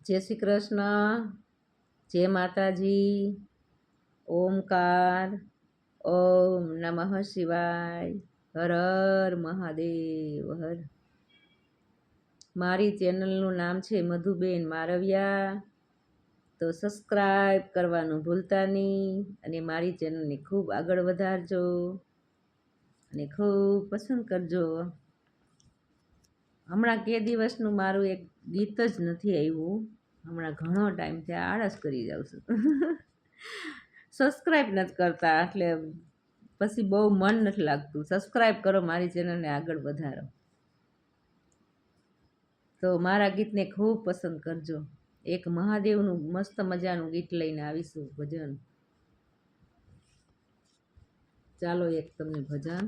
જય શ્રી કૃષ્ણ, જય માતાજી, ઓમકાર, ઓમ નમઃ શિવાય, હર હર મહાદેવ હર. મારી ચેનલનું નામ છે મધુબેન મારવિયા. તો સબસ્ક્રાઈબ કરવાનું ભૂલતા નહીં અને મારી ચેનલને ખૂબ આગળ વધારજો અને ખૂબ પસંદ કરજો. હમણાં કે દિવસનું મારું એક ગીત જ નથી આવ્યું. હમણાં ઘણો ટાઈમ થયા, આળસ કરી જાઉં છું. સબસ્ક્રાઈબ નથી કરતા એટલે પછી બહુ મન નથી લાગતું. સબસ્ક્રાઈબ કરો, મારી ચેનલને આગળ વધારો. તો મારા ગીતને ખૂબ પસંદ કરજો. એક મહાદેવનું મસ્ત મજાનું ગીત લઈને આવીશું, ભજન. ચાલો એક તમને ભજન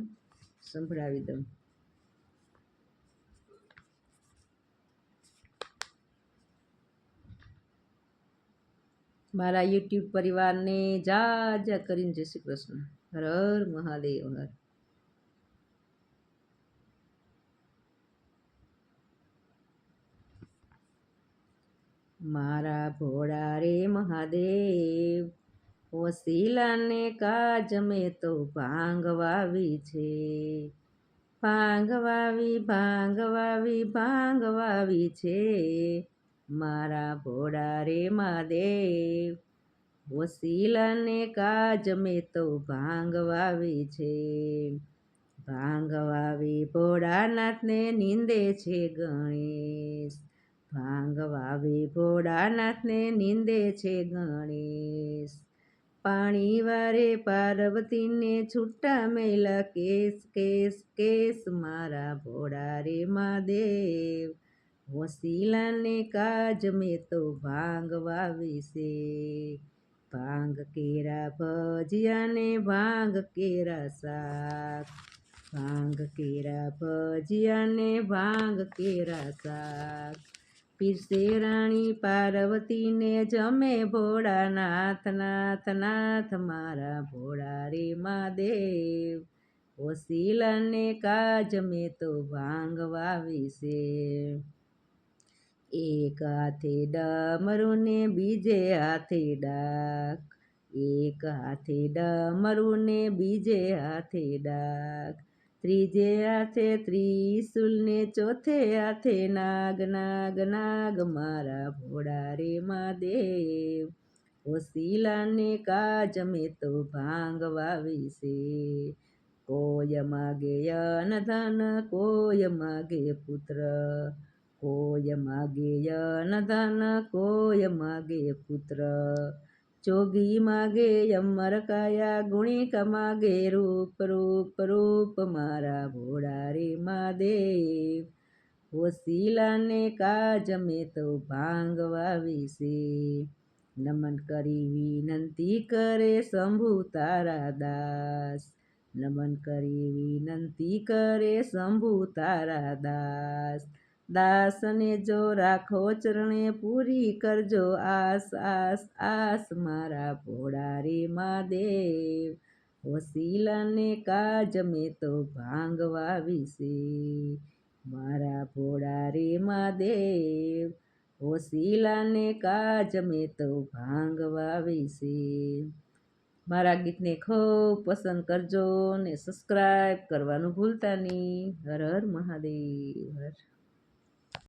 સંભળાવી દઉં. મારા યુટ્યુબ પરિવારને જા કરીને જય શ્રી કૃષ્ણ. હર હર મહાદેવ હર. મારા ભોળા રે મહાદેવ, વસીલાને કાજ મેં તો ભાંગ વાવી છે. ભાંગ વાવી છે. મારા ભોળા રે મહાદેવ, વસીલાને કાજ મેં તો ભાંગ વાવી છે. ભાંગ વાવી ભોળાનાથને નિંદે છે ગણેશ. ભાંગ વાવી ભોળાનાથને નિંદે છે ગણેશ. પાણી વારે પાર્વતીને છૂટા મેલા કેસ કેસ કેસ. મારા ભોળા રે મહાદેવ, વસીલાને કાજ મેં તો ભાંગ વાવી છે. ભાંગ કેરા ભજીયાને ભાંગ કેરા શાક. ભાંગ કેરા ભજીયાને ભાંગ કેરા શાક. પીરસે રાણી પાર્વતીને જમે ભોળાનાથ નાથ નાથ. મારા ભોળા રે મહાદેવ, વસીલાને કાજ મેં તો ભાંગ વાવી છે. એક હાથે ડમરું ને બીજે હાથે ડાક. એક હાથે ડમરું ને બીજે હાથે ડાક. ત્રીજે હાથે ત્રિશુલ ને ચોથે હાથે નાગ નાગ નાગ. મારા ભોળા રે મહાદેવ, વસીલાને કાજ મેં તો ભાંગ વાવી છે. કોઈ માગે યન ધન, કોઈ માગે પુત્ર. કોઈ માગે યન ધન, કોઈ માગે પુત્ર. જોગી માગે અમર કાયા, ગુણિક માગે રૂપ રૂપ રૂપ. મારા ભોળા રે મહાદેવ, વસીલાને કાજ મેં તો ભાંગ વાવી છે. નમન કરી વિનંતી કરે શંભુ તારા દાસ. નમન કરી વિનંતી કરે શંભુ તારા દાસ. દાસને જો રાખો ચરણે, પૂરી કરજો આસ આસ આસ. મારા ભોળા રે મહાદેવ, વસીલાને કાજ મેં તો ભાંગ વાવી છે. મારા ભોળા રે મહાદેવ, વસીલાને કાજ મેં તો ભાંગ વાવી છે. મારા ગીતને ખૂબ પસંદ કરજો ને સબસ્ક્રાઈબ કરવાનું ભૂલતા નહીં. હર હર મહાદેવ હર.